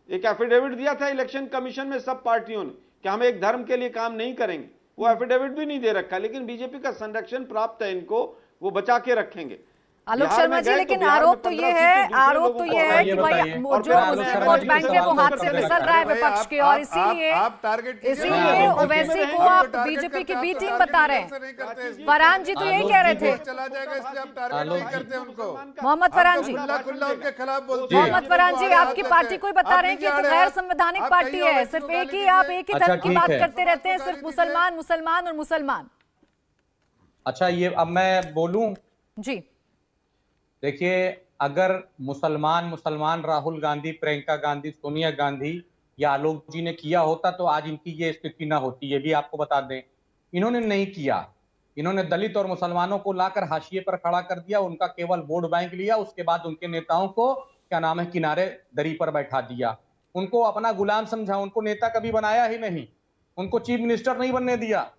एक एफिडेविट दिया था इलेक्शन कमीशन में सब पार्टियों ने कि हम एक धर्म के लिए काम नहीं करेंगे, वो एफिडेविट भी नहीं दे रखा, लेकिन बीजेपी का संरक्षण प्राप्त है इनको, वो बचा के रखेंगे। आलोक बिहार शर्मा में जी, गए तो लेकिन बिहार में आरोप तो 15 ये सीटें है दूसरे आरोप लोगों तो को ये है आई कि है। भाई बताइए। जो और फिर आलोक मुस्लिम शर्मा वोट जी बैंक है सवाल वो हाथ कर से रहे हैं। फिसल रहा है अरे भाई, विपक्ष के, और आप इसीलिए टारगेट कीजिए इसीलिए ना, आप ओवैसी टारगेट को करते आप हैं, बीजेपी की आप बी तो टीम टारगेट बता रहे इधर से नहीं करते हैं। हैं। फरहान जी तो यही आलोक कह रहे जी थे। को- चला जाएगा इसलिए आप टारगेट आलोक नहीं जी- करते उनको। मोहम्मद फरहान जी, खुला खुला उनके खिलाफ बोलते हैं। मोहम्मद फरहान जी, आपकी पार्टी को ही बता रहे हैं कि ये तो गैर संवैधानिक पार्टी है, सिर्फ एक ही आप एक ही अच्छा, धर्म की ठीक बात है। करते रहते हैं, सिर्फ मुसलमान मुसलमान और मुसलमान। अच्छा, ये अब मैं बोलूं। जी देखिए, अगर मुसलमान राहुल गांधी, प्रियंका गांधी, सोनिया गांधी या आलोक जी ने किया होता तो आज इनकी ये स्थिति ना होती, ये भी आपको बता दें। इन्होंने नहीं किया। इन्होंने दलित और मुसलमानों को लाकर हाशिए पर खड़ा कर दिया, उनका केवल वोट बैंक लिया, उसके बाद उनके नेताओं को क्या नाम है किनारे दरी पर बैठा दिया, उनको अपना गुलाम समझा, उनको नेता कभी बनाया ही नहीं, उनको चीफ मिनिस्टर नहीं बनने दिया।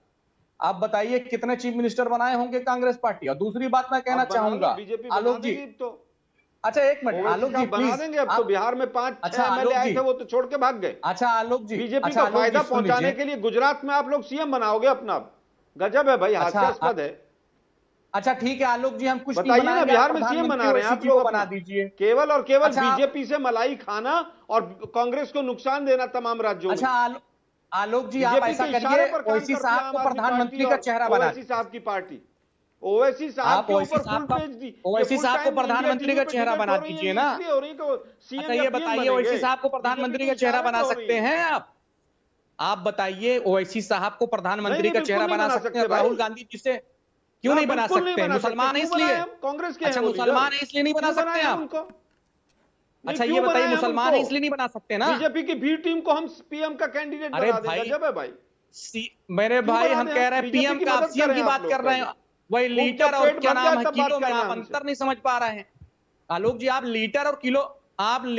आप बताइए कितने चीफ मिनिस्टर बनाए होंगे कांग्रेस पार्टी। और दूसरी बात मैं कहना चाहूंगा बीजेपी आलोक जी, तो अच्छा एक मिनट आलोक जी बना प्लीज। देंगे। अब तो बिहार में 5-6 अच्छा, एमएलए आलोक आए जी। थे, वो तो छोड़ के भाग गए। अच्छा आलोक जी, बीजेपी अच्छा, को आलोक फायदा जी, सुन पहुंचाने लीजिए। के लिए गुजरात में आप लोग सीएम बनाओगे अपना। गजब है भाई, अच्छा, हास्यास्पद है। अच्छा ठीक है आलोक जी, हम कुछ नहीं बताइए ना, बनाएंगे, बिहार आप में सीएम बना रहे हैं आप प्रधानमंत्री लोग को बना अपना। दीजिए। केवल और केवल अच्छा, बीजेपी से मलाई खाना और कांग्रेस को नुकसान देना तमाम राज्यों में। अच्छा आलोक जी, आप बीजेपी ऐसा के इशारे करिए, पर काम ओवैसी करती है साहब आम को आदमी प्रधानमंत्री पार्टी का और चेहरा बना ओवैसी साहब की पार्टी। ओवैसी साहब आप के ओवैसी ऊपर साहब फुल का पेज दी। ओवैसी साहब को प्रधानमंत्री का चेहरा बना दीजिए ना। इसलिए हो रही है कि सीएम अच्छा या ये पीएम बताइए, बनेंगे। ओवैसी साहब को प्रधानमंत्री का चेहरा बना सकते हैं आप बताइए, ओवैसी साहब को प्रधानमंत्री का चेहरा बना सकते हैं राहुल गांधी जी से? क्यों नहीं बना सकते? मुसलमान है इसलिए? कांग्रेस के अच्छा, मुसलमान है इसलिए नहीं बना सकते आप? उनको। अच्छा ये बताइए, मुसलमान है इसलिए नहीं बना सकते ना? बीजेपी की बी टीम को हम पीएम का कैंडिडेट अरे बना देंगे। भाई, गजब है भाई। मेरे भाई, बना हम दें? कह रहे हैं बीजेपी पीएम की का, आप मदद सीएम करें की आप बात लोग कर रहे हैं। वही खूब लीटर जब और पेट क्या भर नाम जाए है तब बात किलो में करना आप हमसे। अंतर नहीं समझ पा रहे हैं। आलोक जी, आप लीटर और किलो, आप ना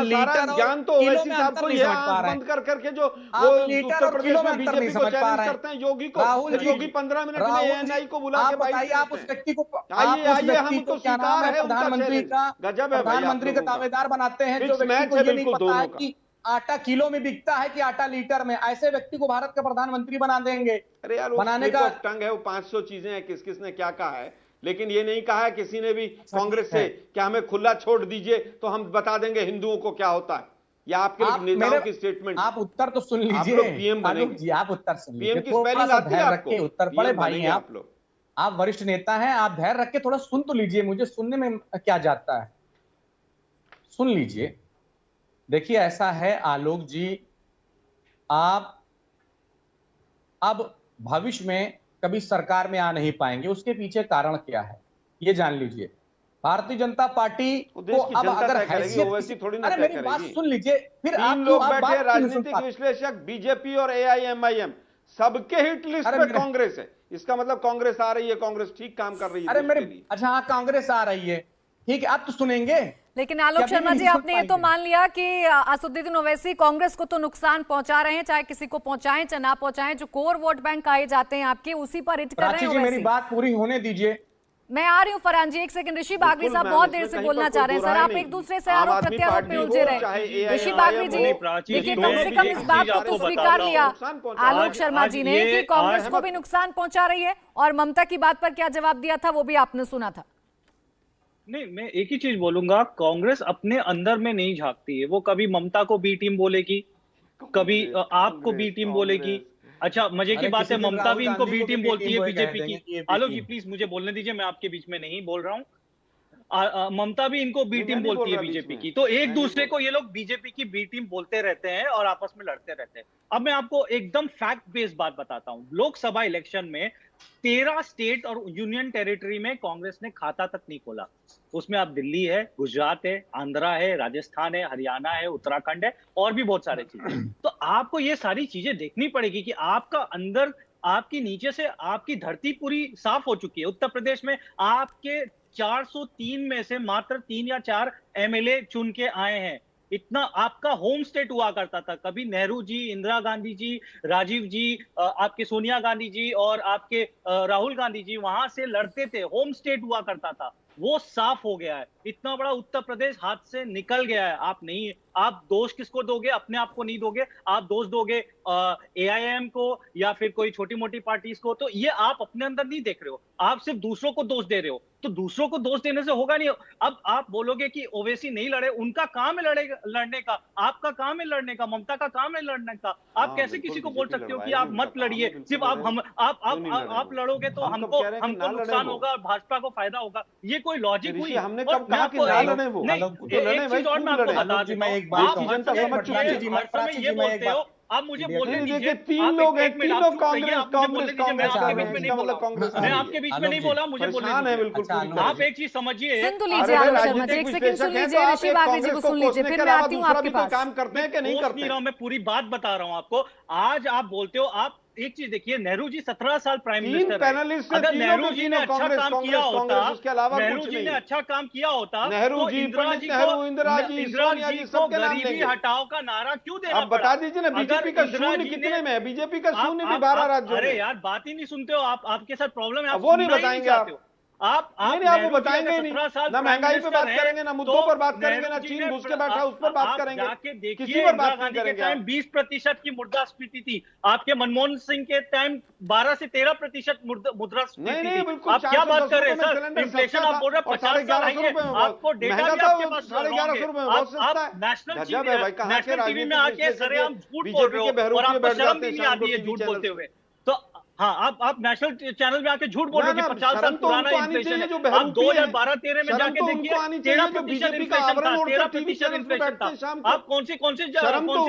लीटर सारा और ज्ञान तो किलो ओवैसी में साहब अंतर को नहीं ही है। समझ पा आंख रहे बंद हैं। कर करके जो आप वो लीटर उत्तर और प्रदेश किलो में में अंतर बीजेपी नहीं को समझ पा चैलेंज रहे हैं। करते हैं योगी को। राहुल जी, योगी 15 मिनट में राहुल एएनआई जी, को बुला आप के बाइट बताइए, आप करते उस हैं। व्यक्ति को, आइए आप उस आइए, व्यक्ति हम को तो क्या नाम स्वीकार है है उनका प्रधानमंत्री चैलेंज। का, गजब है भाई आप प्रधानमंत्री का लोगों का। दावेदार बनाते हैं, जो फिक्स व्यक्ति मैच को है ये नहीं बिल्कुल पता है दोनों का। कि आटा किलो में बिकता है कि आटा लीटर में। ऐसे व्यक्ति को भारत का प्रधानमंत्री बना देंगे। अरे यार, वो बनाने स्लिप का ऑफ टंग है, वो 500 चीजें हैं, किस किस ने क्या कहा है, लेकिन ये नहीं कहा है किसी ने भी अच्छा, कांग्रेस ठीक से है। कि हमें खुला छोड़ दीजिए तो हम बता देंगे हिंदुओं को क्या होता है। या आपके आप नेताओं की स्टेटमेंट। आप उत्तर तो सुन आप लीजिए लोग पीएम आलोक बनेंगे। जी, आप उत्तर सुन पीएम लीजिए, की थोड़ा स्पेलिंग सा आती है धैर्य आपको? रखिए। उत्तर बड़े पीएम भाई बनेंगे हैं आप लोग। आप वरिष्ठ नेता हैं, आप धैर्य रख के थोड़ा सुन तो लीजिए, मुझे सुनने में क्या जाता है, सुन लीजिए। देखिए ऐसा है आलोक जी, आप अब भविष्य में कभी सरकार में आ नहीं पाएंगे। उसके पीछे कारण क्या है ये जान लीजिए। भारतीय जनता पार्टी वो को देश की अब जनता अगर तय करेगी, हैसियत ओवैसी थोड़ी ना अरे तय मेरी बात करेगी। सुन लीजिए, फिर आप 3 क्यों लोग आप बैठे, बात क्यों नहीं सुन राजनीतिक पाते? विश्लेषक, बीजेपी और एआईएमआईएम, सबके हिट लिस्ट अरे पे मेरे- कांग्रेस है। इसका मतलब कांग्रेस आ रही है, कांग्रेस ठीक काम कर रही है अरे देश मेरे, के लिए। अच्छा हाँ, कांग्रेस आ रही है, ठीक है, आप तो सुनेंगे। लेकिन आलोक कभी शर्मा नहीं जी, सुन आपने ये तो पाएंगे। मान लिया कि असदुद्दीन ओवैसी कांग्रेस को तो नुकसान पहुंचा रहे हैं, चाहे किसी को पहुंचाएं चाहे ना पहुंचाएं, जो कोर वोट बैंक कहे जाते हैं आपके, उसी पर हिट कर रहे प्राची हैं जी, मेरी ओवैसी। बात पूरी होने दीजिए। मैं आ रही हूँ फरहान जी, एक सेकंड। ऋषि बागवी बिल्कुल, साहब मैम, बहुत इसमें देर से कहीं बोलना पर चाह कोई रहे हैं दो सर, राय आप नहीं। एक दूसरे से आम आरोप आदमी प्रत्यारोप पार्टी में हो, उलझे रहे चाहे हैं। ऋषि AIIM बागवी जी, नहीं, प्राची जी, देखिए मैं कम से कम एक इस चीज बात को आपको तो बता स्वीकार रहा लिया हूं। नुकसान पहुंचा रहा आलोक है। शर्मा आज जी ने ये कि कांग्रेस आज- को भी नुकसान पहुंचा रही है, और ममता की बात पर क्या जवाब दिया था वो भी आपने सुना था। नहीं, मैं एक ही चीज बोलूंगा, कांग्रेस अपने अंदर में नहीं झांकती है। वो कभी ममता को बी टीम बोलेगी, कभी आपको बी टीम बोलेगी। अच्छा, मजे की अरे बात है, किसी दिन ममता राहुल भी इनको गांधी बी को भी टीम बी बोलती टीम है वो ही कह बीजेपी देंगे कि की। ये बी आलोक जी टीम। प्लीज मुझे बोलने दीजिए, मैं आपके बीच में नहीं बोल रहा हूँ। ममता भी इनको बी नहीं, टीम मैं नहीं बोलती है बोल रहा बीजेपी बीच की। में। तो एक मैं नहीं दूसरे बोल को ये लोग बीजेपी की बी टीम बोलते रहते हैं और आपस में लड़ते रहते हैं। अब मैं आपको एकदम फैक्ट बेस्ड बात बताता हूं। लोकसभा इलेक्शन में 13 स्टेट और यूनियन टेरिटरी में कांग्रेस ने खाता तक नहीं खोला। उसमें आप दिल्ली है, गुजरात है, आंध्रा है, राजस्थान है, हरियाणा है, उत्तराखंड है, और भी बहुत सारे चीजें। तो आपको ये सारी चीजें देखनी पड़ेगी कि आपका अंदर, आपकी नीचे से आपकी धरती पूरी साफ हो चुकी है। उत्तर प्रदेश में आपके 403 में से मात्र 3 या 4 एमएलए चुन के आए हैं। इतना आपका होम स्टेट हुआ करता था। कभी नेहरू जी, इंदिरा गांधी जी, राजीव जी, आपके सोनिया गांधी जी और आपके राहुल गांधी जी वहां से लड़ते थे। होम स्टेट हुआ करता था, वो साफ हो गया है। इतना बड़ा उत्तर प्रदेश हाथ से निकल गया है। आप नहीं, आप दोष किसको दोगे? अपने आप को नहीं दोगे, आप दोष दोगे एआईएम को या फिर कोई छोटी मोटी पार्टीज को। तो ये आप अपने अंदर नहीं देख रहे हो। आप सिर्फ दूसरों को दोष दे रहे हो, तो दूसरों को दोष देने से होगा नहीं। अब आप बोलोगे कि ओवैसी नहीं लड़े, उनका काम है लड़ने का, आपका काम है लड़ने का, ममता का काम है लड़ने का। आप कैसे किसी को बोल सकते हो कि आप मत लड़िए, सिर्फ आप लड़ोगे तो हमको नुकसान होगा और भाजपा को फायदा होगा? ये कोई लॉजिक हुई? हमने कब कहा कि ना लड़े वो? एक चीज और मैं आपको बता देता हूं, ये बोलते हो, आप मुझे बोलने दीजिए। 3 लोग हैं, तीनों कांग्रेस मैं आपके बीच में नहीं बोला, मुझे बोलने है बिल्कुल। आप एक चीज समझिए, सुन तो लीजिए आलोक शर्मा जी, एक सेकंड सुन लीजिए, ऋषि बागरे जी को सुन लीजिए, फिर मैं आती हूँ आपके पास। काम करते हैं कि नहीं करते? नहीं रहा, मैं पूरी बात बता रहा हूँ आपको। आज आप बोलते हो, आप एक चीज देखिए, नेहरू जी 17 साल प्राइम मिनिस्टर रहे। अगर नेहरू जी ने अच्छा काम किया होता, नेहरू जी ने अच्छा काम किया होता, नेहरू जी, पंडित नेहरू, इंदिरा जी, सोनिया जी, सबके नाम गरीबी हटाओ का नारा क्यों देना आप बता दीजिए ना, बीजेपी का शून्य कितने में है? बीजेपी का शून्य भी 12 राज्यों में। अरे यार, बात ही नहीं सुनते हो आप, आपके साथ प्रॉब्लम है, वो नहीं बताएंगे आप। आप वो बताएंगे नहीं, ना महंगाई पे बात करेंगे, ना मुद्दों पर बात करेंगे, ना चीन घुस के बैठा उस पर बात करेंगे, किसी पर बात नहीं करेंगे। टाइम 20% की मुद्रास्फीति थी, आपके मनमोहन सिंह के टाइम 12 से 13% मुद्रास्फीति थी। आप क्या बात कर रहे हैं सर? इन्फ्लेशन आप बोल रहे हैं 50 साल है, आपको डेटा भी आपके पास 1150 रुपए आप नेशनल टीवी में आके सरेआम झूठ बोल रहे हो और आपको शर्म भी नहीं आती है झूठ बोलते हुए। तो हाँ, आप नेशनल चैनल में आके झूट बोल रहे हो कि 50 साल पुराना इन्फ्लेशन है। आप 2012-13 में जाके देखिए, 13% इन्फ्लेशन था, 13% इन्फ्लेशन था। आप कौन सी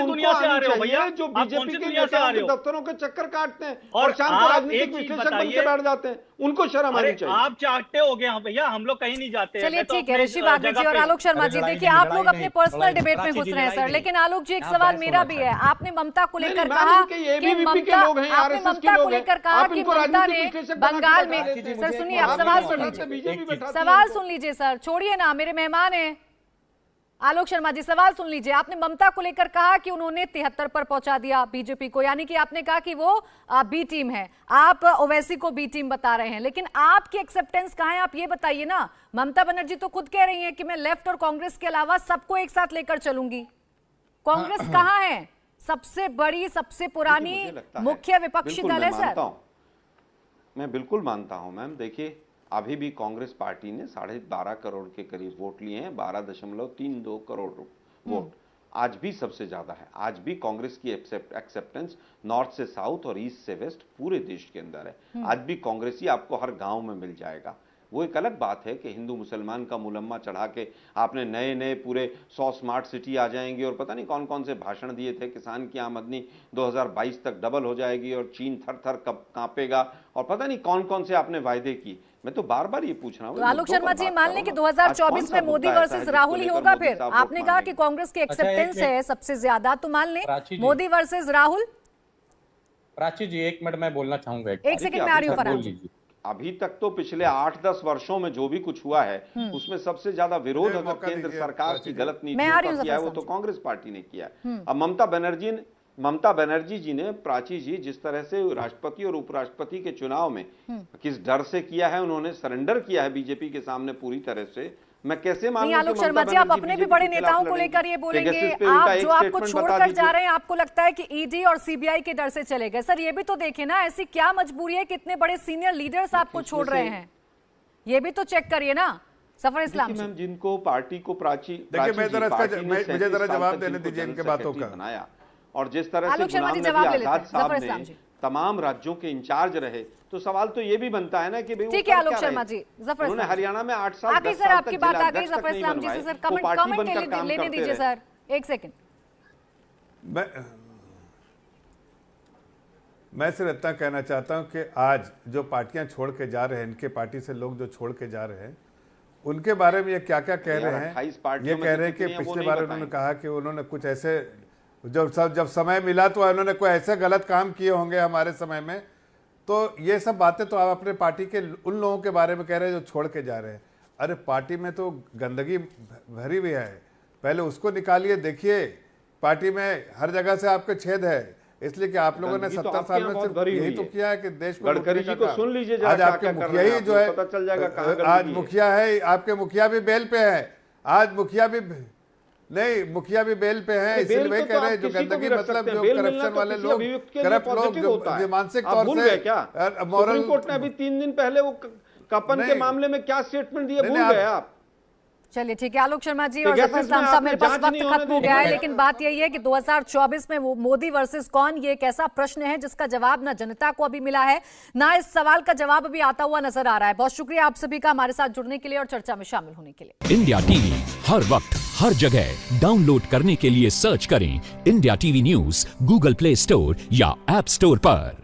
दुनिया से आ रहे हो भैया? जो बीजेपी के दफ्तरों के चक्कर काटते हैं और शाम को राजनीतिक विश्लेषक बन के बैठ जाते हैं, उनको शर्म आनी चाहिए। आप चाटते हो गए भैया, हम लोग कहीं नहीं जाते। चलिए ठीक है ऋषि बागरे जी और आलोक शर्मा जी, देखिए आप लोग अपने पर्सनल डिबेट में घुस रहे हैं सर, लेकिन आलोक जी एक सवाल मेरा भी है। आपने ममता को लेकर कहा कि ममता ने बंगाल में, सर सुनिए, आप सवाल सुन लीजिए सर, छोड़िए ना, मेरे मेहमान हैं। आलोक शर्मा जी सवाल सुन लीजिए, आपने ममता को लेकर कहा कि उन्होंने 73 पर पहुंचा दिया बीजेपी को, यानी कि आपने कहा कि वो बी टीम है, आप ओवैसी को बी टीम बता रहे हैं, लेकिन आपकी एक्सेप्टेंस कहां है? आप ये बताइए ना। ममता बनर्जी तो खुद कह रही हैं कि मैं लेफ्ट और कांग्रेस के अलावा सबको एक साथ लेकर चलूंगी। कांग्रेस कहां है? सबसे बड़ी, सबसे पुरानी मुख्य विपक्षी दल है सर। मैं बिल्कुल मानता हूं मैम। देखिए, अभी भी कांग्रेस पार्टी ने 12.5 करोड़ के करीब वोट लिए हैं, 12.32 करोड़ वोट आज भी सबसे ज्यादा है। आज भी कांग्रेस की एक्सेप्टेंस नॉर्थ से साउथ और ईस्ट से वेस्ट पूरे देश के अंदर है। आज भी कांग्रेसी आपको हर गांव में मिल जाएगा। वो एक अलग बात है कि हिंदू मुसलमान का मुलम्मा चढ़ा के आपने नए पूरे 100 स्मार्ट सिटी आ जाएंगी और पता नहीं कौन कौन से भाषण दिए थे, किसान की आमदनी 2022 तक डबल हो जाएगी और चीन थर थर कांपेगा, और पता नहीं कौन कौन से आपने वायदे किए। मैं तो बार बार ये पूछ रहा हूँ। आलोक शर्मा जी, मान लें कि 2024 में मोदी वर्सेस राहुल ही होगा, फिर आपने कहा कि कांग्रेस की एक्सेप्टेंस है सबसे ज्यादा, तो मान लें मोदी वर्सेस राहुल। प्राची जी 1 मिनट मैं बोलना चाहूंगा। एक सेकंड में आ रही हूँ फरहान जी। अभी तक तो पिछले 8-10 वर्षों में जो भी कुछ हुआ है उसमें सबसे ज्यादा विरोध अगर केंद्र सरकार की गलत नीतियों का किया है वो तो कांग्रेस पार्टी ने किया है। अब ममता बनर्जी जी ने, प्राची जी, जिस तरह से राष्ट्रपति और उपराष्ट्रपति के चुनाव में किस डर से किया है, उन्होंने सरेंडर किया है बीजेपी के सामने पूरी तरह से। मैं कैसे मानूं? आलोक शर्मा जी, आप अपने भी बड़े नेताओं को लेकर ये बोलेंगे, आप जो आपको छोड़कर जा रहे हैं, आपको लगता है कि ईडी और सीबीआई के डर से चले गए। सर ये भी तो देखे ना, ऐसी क्या मजबूरी है कि इतने बड़े सीनियर लीडर्स आपको छोड़ रहे हैं, ये भी तो चेक करिए ना। सफर इस्लाम जी, जिनको पार्टी को मुझे जरा जवाब देने दीजिए इनके बातों का। बनाया और जिस तरह से चुनाव में आजाद साहब ने तमाम राज्यों के इंचार्ज रहे, तो सवाल तो ये भी बनता है ना कि भाई ठीक है आलोक शर्मा जी, उन्होंने हरियाणा में 8 साल आगे सर आपकी बात आ गई जफर इस्लाम जी से। सर कमेंट लेने दीजिए सर, एक सेकंड। मैं सिर्फ इतना कहना चाहता हूं कि आज जो पार्टियां छोड़ के जा रहे हैं, इनके पार्टी से लोग जो छोड़ के जा रहे हैं, उनके बारे में ये क्या क्या कह रहे हैं। ये कह रहे हैं कि पिछले बार उन्होंने कहा कि उन्होंने कुछ ऐसे जब समय मिला तो उन्होंने कोई ऐसे गलत काम किए होंगे हमारे समय में। तो ये सब बातें तो आप अपने पार्टी के उन लोगों के बारे में कह रहे हैं जो छोड़ के जा रहे हैं। अरे पार्टी में तो गंदगी भरी हुई है, पहले उसको निकालिए। देखिए पार्टी में हर जगह से आपके छेद है, इसलिए कि आप लोगों ने 70 साल में सिर्फ यही तो किया है कि देश को गडकरी जी को सुन लीजिए। आज आपके मुखिया ही जो है, पता चल जाएगा आज मुखिया है, आपके मुखिया भी बेल पे है। आज मुखिया भी नहीं, मुखिया भी बेल पे हैं, इसलिए बेल वही पे कह तो रहे हैं आप जो किसी को गंदगी भी रख मतलब सकते जो हैं। बेल मिलना करप्शन तो वाले किसी लोग, अभियुक्त के लिए करप्ट लोग पॉजिटिव होता है। जो मानसिक आप तौर भूल से गए क्या? मॉरल सुप्रीम कोर्ट ने अभी 3 दिन पहले वो कपन के नहीं। मामले में क्या स्टेटमेंट दिए, नहीं, भूल नहीं, गए आप? चलिए ठीक है आलोक शर्मा जी और पेगासस जफर में इस्लाम साहब, आपने मेरे पास जांच वक्त नहीं होने खत्म हो दी। गया है, लेकिन बात यही है कि 2024 में वो मोदी वर्सेस कौन, ये एक ऐसा प्रश्न है जिसका जवाब ना जनता को अभी मिला है, ना इस सवाल का जवाब अभी आता हुआ नजर आ रहा है। बहुत शुक्रिया आप सभी का हमारे साथ जुड़ने के लिए और चर्चा में शामिल होने के लिए। इंडिया टीवी हर वक्त हर जगह डाउनलोड करने के लिए सर्च करें India TV news Google play store या ऐप स्टोर पर।